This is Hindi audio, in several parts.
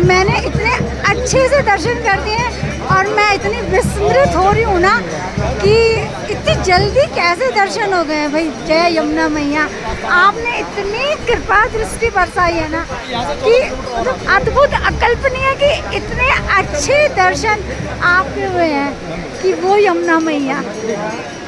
मैंने इतने अच्छे से दर्शन कर दिए और मैं इतनी विस्मृत हो रही हूँ ना कि इतनी जल्दी कैसे दर्शन हो गए भाई। जय यमुना मैया, आपने इतनी कृपा दृष्टि बरसाई है ना कि मतलब अद्भुत, अकल्पनीय कि इतने अच्छे दर्शन आपके हुए हैं कि वो यमुना मैया।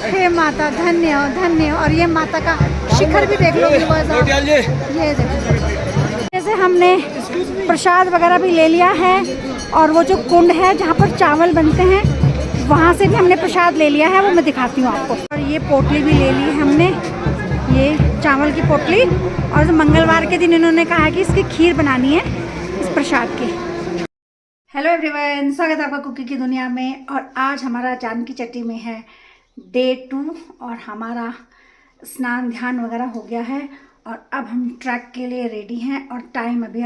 हे माता, धन्य हो, धन्य हो। और ये माता का शिखर भी देख लो, ये देखो। जैसे हमने प्रसाद वगैरह भी ले लिया है और वो जो कुंड है जहाँ पर चावल बनते हैं वहाँ से भी हमने प्रसाद ले लिया है, वो मैं दिखाती हूँ आपको। और ये पोटली भी ले ली है हमने, ये चावल की पोटली। और मंगलवार के दिन इन्होंने कहा कि इसकी खीर बनानी है इस प्रसाद की। हेलो एवरीवन, स्वागत है आपका कुकी की दुनिया में। और आज हमारा जानकी चट्टी में है डे 2 और हमारा स्नान ध्यान वगैरह हो गया है और अब हम ट्रैक के लिए रेडी हैं। और टाइम अभी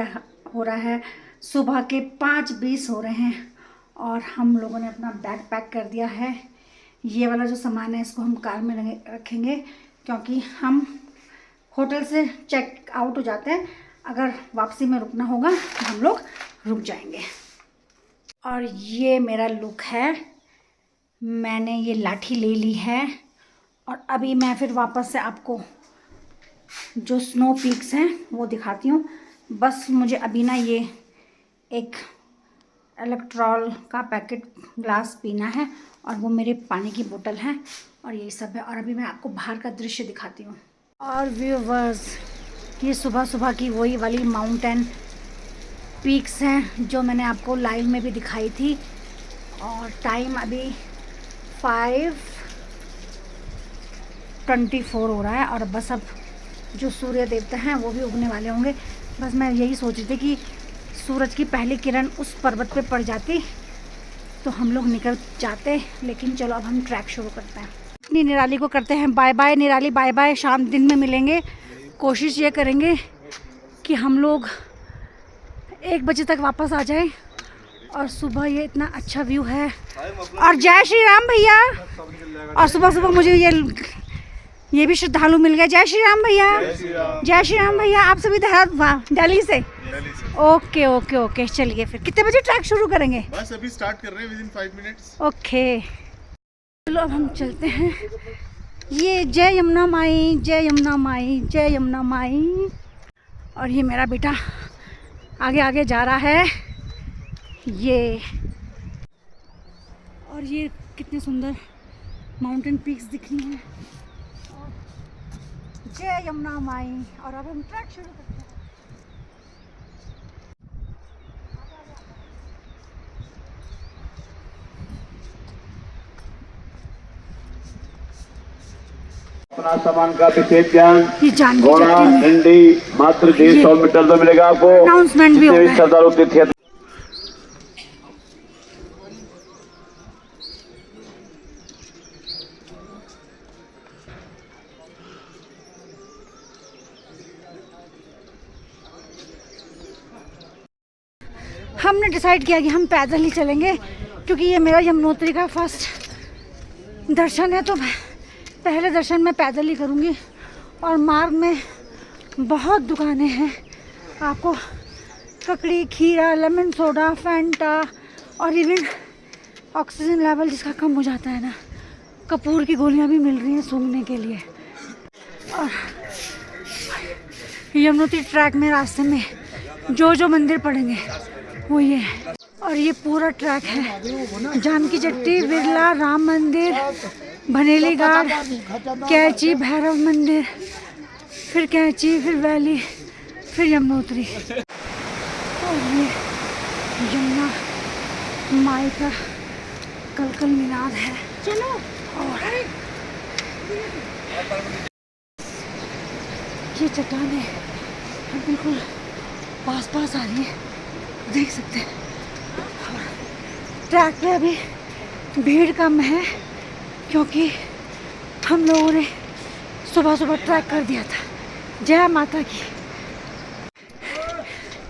हो रहा है सुबह के 5:20 हो रहे हैं और हम लोगों ने अपना बैग पैक कर दिया है। ये वाला जो सामान है इसको हम कार में रखेंगे क्योंकि हम होटल से चेक आउट हो जाते हैं। अगर वापसी में रुकना होगा तो हम लोग रुक जाएंगे। और ये मेरा लुक है, मैंने ये लाठी ले ली है और अभी मैं फिर वापस से आपको जो स्नो पीक्स हैं वो दिखाती हूँ। बस मुझे अभी ना ये एक इलेक्ट्रॉल का पैकेट ग्लास पीना है और वो मेरे पानी की बोतल है और यही सब है। और अभी मैं आपको बाहर का दृश्य दिखाती हूँ। और व्यूवर्स, ये सुबह सुबह की वही वाली माउंटेन पीक्स हैं जो मैंने आपको लाइव में भी दिखाई थी। और टाइम अभी 5:24 हो रहा है और बस अब जो सूर्य देवता हैं वो भी उगने वाले होंगे। बस मैं यही सोच रही थी कि सूरज की पहली किरण उस पर्वत पे पड़ जाती तो हम लोग निकल जाते, लेकिन चलो अब हम ट्रैक शुरू करते हैं। अपनी निराली को करते हैं बाय बाय। निराली बाय बाय, शाम दिन में मिलेंगे। कोशिश ये करेंगे कि हम लोग 1 बजे तक वापस आ जाएं। और सुबह ये इतना अच्छा व्यू है। और जय श्री राम भैया। और सुबह सुबह मुझे ये भी श्रद्धालु मिल गए। जय श्री राम भैया, जय श्री राम भैया। आप सभी दिल्ली से? ओके ओके ओके, चलिए फिर कितने बजे ट्रैक शुरू करेंगे? बस अभी स्टार्ट कर रहे हैं, विदिन 5 मिनट्स। ओके चलो अब हम चलते हैं। ये जय यमुना माई, जय यमुना माई, जय यमुना माई। और ये मेरा बेटा आगे आगे जा रहा है। ये और ये कितने सुंदर माउंटेन पीक्स दिख रही हैं। जय यमुना माई। और अब हम ट्रैक शुरू करते हैं। अपना सामान का विशेष ध्यान, जानकी घोड़ा डंडी मात्र 150 मीटर तो मिलेगा आपको। अनाउंसमेंट भी होगा। श्रद्धालु तीर्थ हमने डिसाइड किया कि हम पैदल ही चलेंगे क्योंकि ये मेरा यमुनोत्री का फर्स्ट दर्शन है। तो पहले दर्शन मैं पैदल ही करूँगी। और मार्ग में बहुत दुकानें हैं, आपको ककड़ी, खीरा, लेमन सोडा, फैंटा और इवन ऑक्सीजन लेवल जिसका कम हो जाता है ना, कपूर की गोलियां भी मिल रही हैं सूंघने के लिए। और यमुनोत्री ट्रैक में रास्ते में जो मंदिर पड़ेंगे वो ये है। और ये पूरा ट्रैक है जानकी चट्टी, बिरला, राम मंदिर, भनेली घाट, कैची, भैरव मंदिर, फिर कैची, फिर वैली, फिर यमुनोत्री। और ये यमुना माई का कलकल मीनाद है। चलो। और ये चट्टानें बिल्कुल पास पास आ रही है, देख सकते हैं। ट्रैक पे अभी भीड़ कम है क्योंकि हम लोगों ने सुबह सुबह ट्रैक कर दिया था। जय माता की।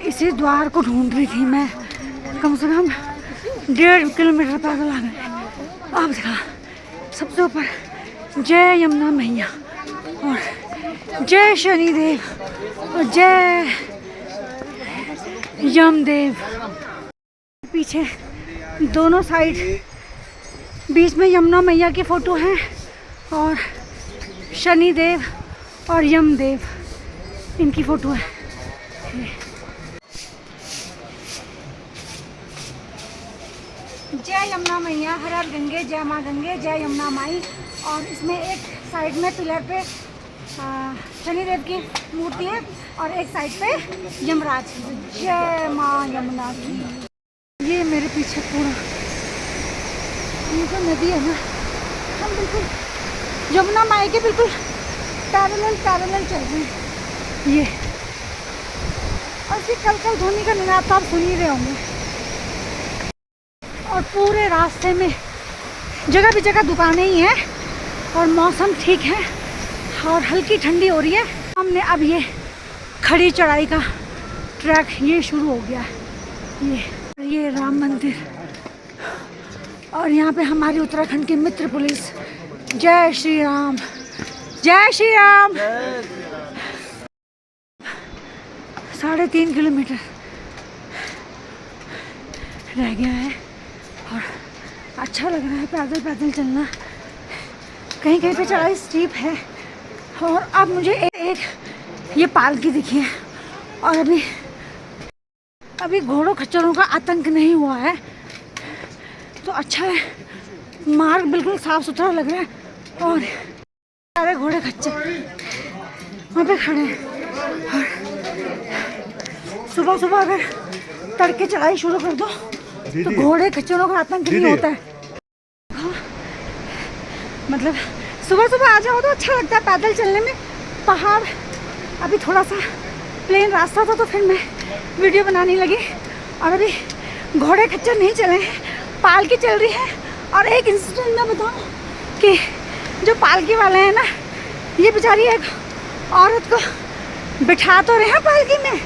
इसी द्वार को ढूंढ रही थी मैं, कम से कम 1.5 किलोमीटर पैदल आ गए। अब देखा सबसे ऊपर जय यमुना मैया और जय शनिदेव और जय यमदेव, पीछे दोनों साइड बीच में यमुना मैया की फ़ोटो है और शनिदेव और यमदेव इनकी फ़ोटो है। जय यमुना मैया, हर हर गंगे, जय माँ गंगे, जय यमुना माई। और इसमें एक साइड में पिलर पे शनिदेव की मूर्ति है और एक साइड पे यमराज। जय माँ यमुना की। ये मेरे पीछे पूरा ये जो नदी है ना, हम बिल्कुल यमुना माई के बिल्कुल पैरेलल चल रहे हैं ये। और फिर कल ध्वनि का निनाद तो आप सुन ही रहे होंगे। और पूरे रास्ते में जगह भी जगह दुकानें ही हैं और मौसम ठीक है और हल्की ठंडी हो रही है। हमने अब ये खड़ी चढ़ाई का ट्रैक ये शुरू हो गया है। ये राम मंदिर और यहाँ पे हमारी उत्तराखंड की मित्र पुलिस। जय श्री राम, जय श्री राम। 3.5 किलोमीटर रह गया है और अच्छा लग रहा है पैदल चलना। कहीं कहीं पे चढ़ाई स्टीप है। और अब मुझे एक ये पालकी दिखी है और अभी घोड़ों खच्चरों का आतंक नहीं हुआ है तो अच्छा है। मार्ग बिल्कुल साफ सुथरा लग रहा है और सारे घोड़े खच्चर वहाँ पे खड़े हैं। और सुबह अगर तड़के चढ़ाई शुरू कर दो तो घोड़े खच्चरों का आतंक नहीं होता है। मतलब सुबह आ जाओ तो अच्छा लगता है पैदल चलने में। पहाड़ अभी थोड़ा सा प्लेन रास्ता था तो फिर मैं वीडियो बनाने लगी। और अभी घोड़े खच्चर नहीं चले हैं, पालकी चल रही है। और एक इंसिडेंट मैं बताऊँ कि जो पालकी वाले हैं ना, ये बेचारी एक औरत को बिठा तो रहे हैं पालकी में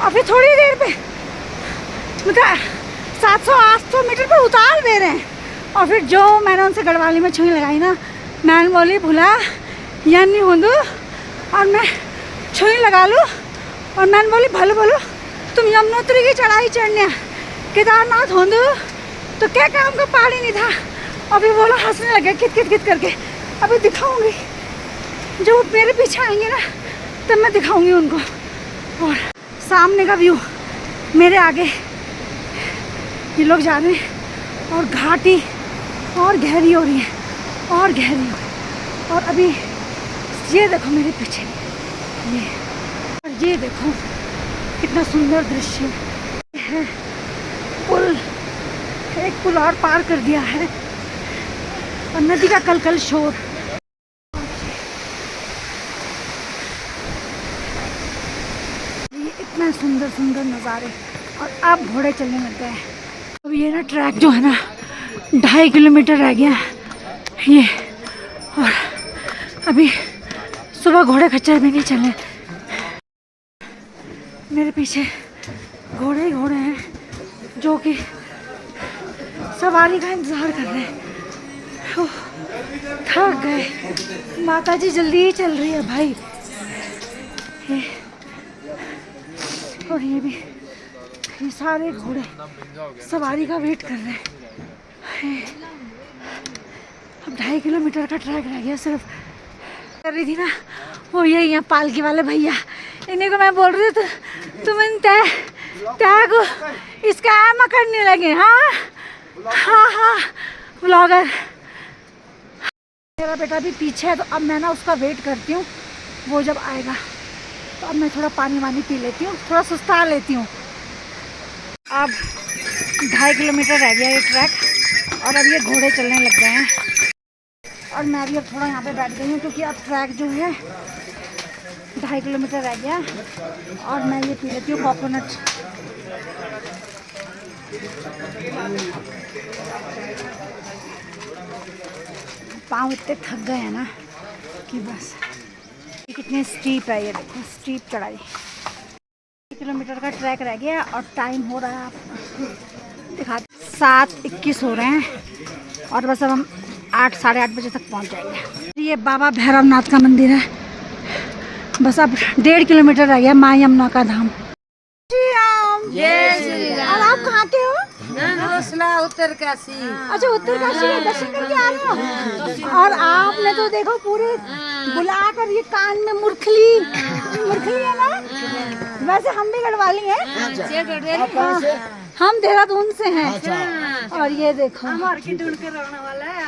और फिर थोड़ी देर पे मतलब 700-800 मीटर पर उतार दे रहे हैं। और फिर जो मैंने उनसे गढ़वाली में छुई लगाई ना, मैंने बोली भुला या नहीं होंदू और मैं छुई लगा लूँ। और मैंने बोली भलो तुम यमुनोत्री की चढ़ाई चढ़ने केदारनाथ होंदू तो क्या काम का पहाड़ी नहीं था। अभी बोला हंसने लगे कित करके। अभी दिखाऊंगी जो मेरे पीछे आएंगे ना तब मैं दिखाऊंगी उनको। और सामने का व्यू मेरे आगे ये लोग जा रहे हैं और घाटी और गहरी हो रही है और गहरी हो रही है। और अभी ये देखो मेरे पीछे ये, और ये देखो कितना सुंदर दृश्य है। पुल, एक पुल और पार कर दिया है और नदी का कलकल शोर। ये इतना सुंदर नज़ारे। और अब घोड़े चलने लग गए हैं। अब ये ना ट्रैक जो है ना 2.5 किलोमीटर रह गया ये। और अभी सुबह घोड़े खच्चर भी नहीं चले। मेरे पीछे घोड़े ही घोड़े हैं जो कि सवारी का इंतज़ार कर रहे हैं। थक गए। माता जी जल्दी ही चल रही है भाई। और ये सारे घोड़े सवारी का वेट कर रहे हैं। अब 2.5 किलोमीटर का ट्रैक रह गया सिर्फ। कर रही थी ना वो यही यहाँ पालकी वाले भैया, इन्हीं को मैं बोल रही थी तुम इन तय को इसका आमा करने लगे। हाँ व्लॉगर। मेरा बेटा भी पीछे है तो अब मैं ना उसका वेट करती हूँ। वो जब आएगा तो अब मैं थोड़ा पानी पी लेती हूँ, थोड़ा सुस्ता लेती हूँ। अब 2.5 किलोमीटर रह गया ये ट्रैक और अब ये घोड़े चलने लग गए हैं। और मैं भी अब थोड़ा यहाँ पे बैठ गई हूँ क्योंकि अब ट्रैक जो है 2.5 किलोमीटर रह गया। और मैं ये पी लेती हूँ कोकोनट। पाँव इतने थक गए हैं ना कि बस। कितनी स्टीप है ये देखो, स्टीप चढ़ाई। 1 किलोमीटर का ट्रैक रह गया और टाइम हो रहा है आपको दिखा 7:21 हो रहे हैं। और बस अब हम 8 साढ़े 8 बजे तक पहुंच जाएंगे। ये बाबा भैरवनाथ का मंदिर है। बस अब 1.5 किलोमीटर रह गया माँ यमुना का धाम। श्री राम जय श्री राम। और आप कहाँ के हो? नंदोसला उत्तरकाशी। अच्छा उत्तरकाशी में दर्शन करके आ रहे हो। और आपने तो देखो पूरे बुलाकर ये कान में मुरखली है ना। वैसे हम भी गढ़वाली हैं। हाँ, हम देहरादून से हैं। और ये देखो हरकी-दून के रहने वाला है।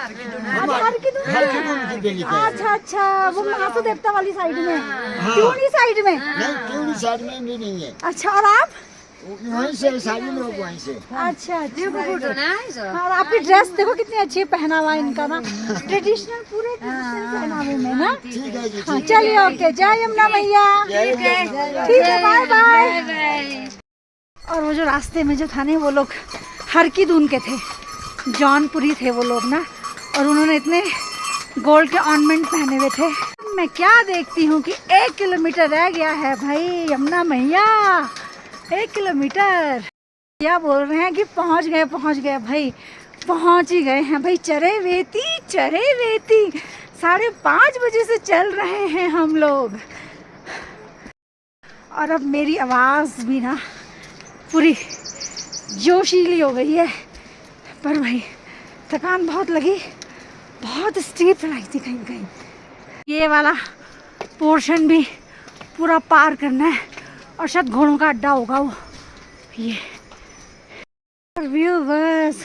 अच्छा अच्छा, वो महासू देवता वाली साइड में, ट्यूनी साइड में। क्यों साइड में भी नहीं है, अच्छा और आप? वहीं से सारी लोग वहीं से। अच्छा अच्छा। और आपकी ड्रेस देखो कितनी अच्छी है, पहनावा इनका ना ट्रेडिशनल, पूरे ट्रेडिशनल पहनावे में ना। ठीक है जी, हाँ चलिए, ओके, जय यमुना मैया। ठीक है, बाय बाय। और वो जो रास्ते में जो था ना, वो लोग हरकी-दून के थे, जौनपुरी थे वो लोग ना। और उन्होंने इतने गोल्ड के ऑर्नामेंट पहने हुए थे। मैं क्या देखती हूँ कि 1 किलोमीटर रह गया है भाई, यमुना मैया 1 किलोमीटर। क्या बोल रहे हैं कि पहुँच गए भाई, पहुँच ही गए हैं भाई। चरे वेती 5:30 बजे से चल रहे हैं हम लोग। और अब मेरी आवाज़ भी ना पूरी जोशीली हो गई है। पर भाई थकान बहुत लगी, बहुत स्टीप चढ़ाई थी कहीं कहीं। ये वाला पोर्शन भी पूरा पार करना है और शायद घोड़ों का अड्डा होगा वो ये। व्यूवर्स,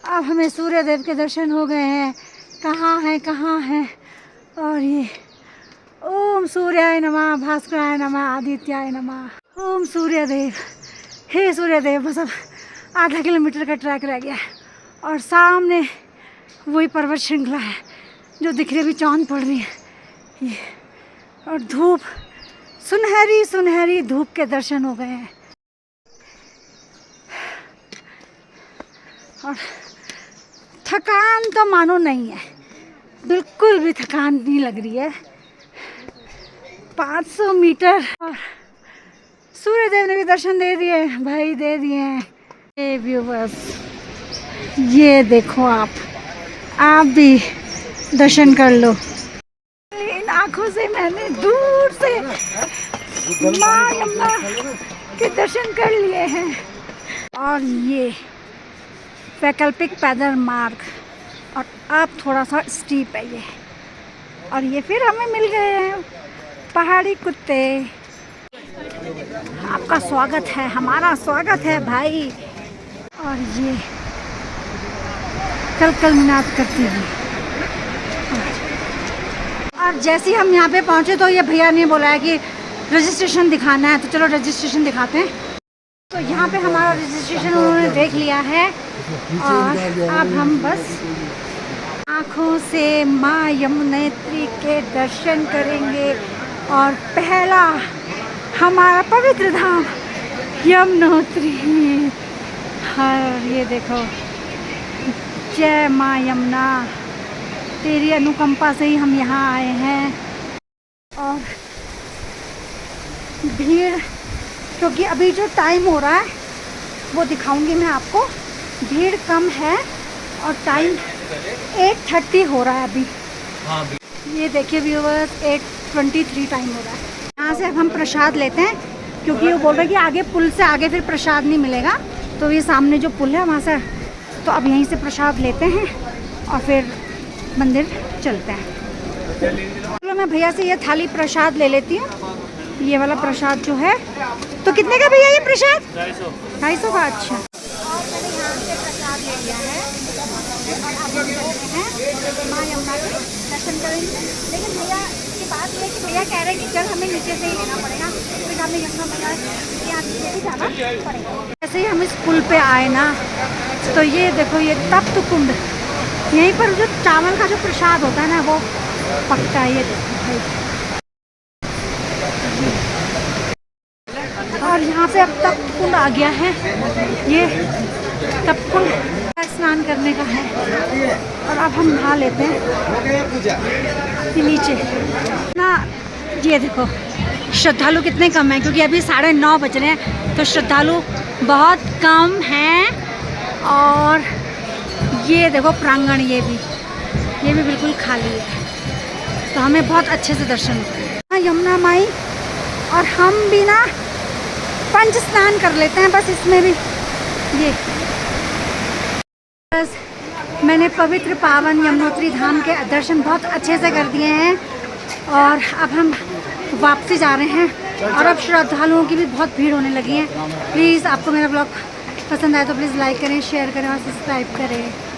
अब हमें सूर्य देव के दर्शन हो गए हैं। कहाँ हैं? और ये ओम सूर्याय नमः, भास्कराय नमः, आदित्याय नमः। ओम सूर्यदेव, हे सूर्यदेव। बस अब आधा किलोमीटर का ट्रैक रह गया है और सामने वही पर्वत श्रृंखला है जो दिख रही है, अभी चांद पड़ रही है ये। और धूप, सुनहरी धूप के दर्शन हो गए हैं। और थकान तो मानो नहीं है, बिल्कुल भी थकान नहीं लग रही है। 500 मीटर और सूर्यदेव ने भी दर्शन दे दिए भाई, दे दिए हैं। ये व्यूवर्स, ये देखो, आप भी दर्शन कर लो। इन आँखों से मैंने दूर से माँ यमुना के दर्शन कर लिए हैं। और ये वैकल्पिक पैदल मार्ग, और अब थोड़ा सा स्टीप है ये। और ये फिर हमें मिल गए हैं पहाड़ी कुत्ते। आपका स्वागत है, हमारा स्वागत है भाई। और ये कल मिनात करती हुई। और जैसे ही हम यहाँ पे पहुँचे तो ये भैया ने बोला है कि रजिस्ट्रेशन दिखाना है, तो चलो रजिस्ट्रेशन दिखाते हैं। तो यहाँ पे हमारा रजिस्ट्रेशन उन्होंने देख लिया है और अब हम बस आँखों से माँ यमुनेत्री के दर्शन करेंगे। और पहला हमारा पवित्र धाम यमुनोत्री। और ये देखो, जय माँ यमुना, तेरी अनुकंपा से ही हम यहाँ आए हैं। और भीड़, क्योंकि अभी जो टाइम हो रहा है वो दिखाऊंगी मैं आपको, भीड़ कम है और टाइम 8:30 हो रहा है अभी। ये देखिए व्यूअर्स, 8:23 टाइम हो रहा है। यहाँ से अब हम प्रसाद लेते हैं, क्योंकि वो बोल रहे हैं कि आगे पुल से आगे फिर प्रसाद नहीं मिलेगा। तो ये सामने जो पुल है वहाँ से, तो अब यहीं से प्रसाद लेते हैं और फिर मंदिर चलते हैं। चलो मैं भैया से ये थाली प्रसाद ले लेती हूँ, ये वाला प्रसाद जो है। तो कितने का भैया ये प्रसाद? 250 का। अच्छा, और मैंने यहाँ से प्रसाद ले लिया है और अब हम चलते हैं माँ यमुना के दर्शन करेंगे। लेकिन भैया की बात ये है कि भैया कह रहे हैं कि जल हमें नीचे से ही लेना पड़ेगा, फिर हमें यमुना मैया यहाँ नीचे भी जाना पड़ेगा। जैसे ही हम इस पुल पे आए ना, तो ये देखो, ये तप्त कुंड, यहीं पर जो चावल का जो प्रसाद होता है ना वो पकता है। ये देखो भाई, और यहाँ पे अब तप्त कुंड आ गया है। ये तप्त कुंड स्नान करने का है और अब हम नहा लेते हैं। ये नीचे ना, ये देखो श्रद्धालु कितने कम हैं, क्योंकि अभी 9:30 बज रहे हैं, तो श्रद्धालु बहुत कम हैं। और ये देखो प्रांगण, ये भी बिल्कुल खाली है, तो हमें बहुत अच्छे से दर्शन हुए। यमुना माई और हम भी ना पंच स्नान कर लेते हैं बस इसमें भी। ये बस मैंने पवित्र पावन यमुनोत्री धाम के दर्शन बहुत अच्छे से कर दिए हैं और अब हम वापसी जा रहे हैं और अब श्रद्धालुओं की भी बहुत भीड़ होने लगी है। प्लीज़ आपको मेरा ब्लॉग पसंद आए तो प्लीज़ लाइक करें, शेयर करें और सब्सक्राइब करें।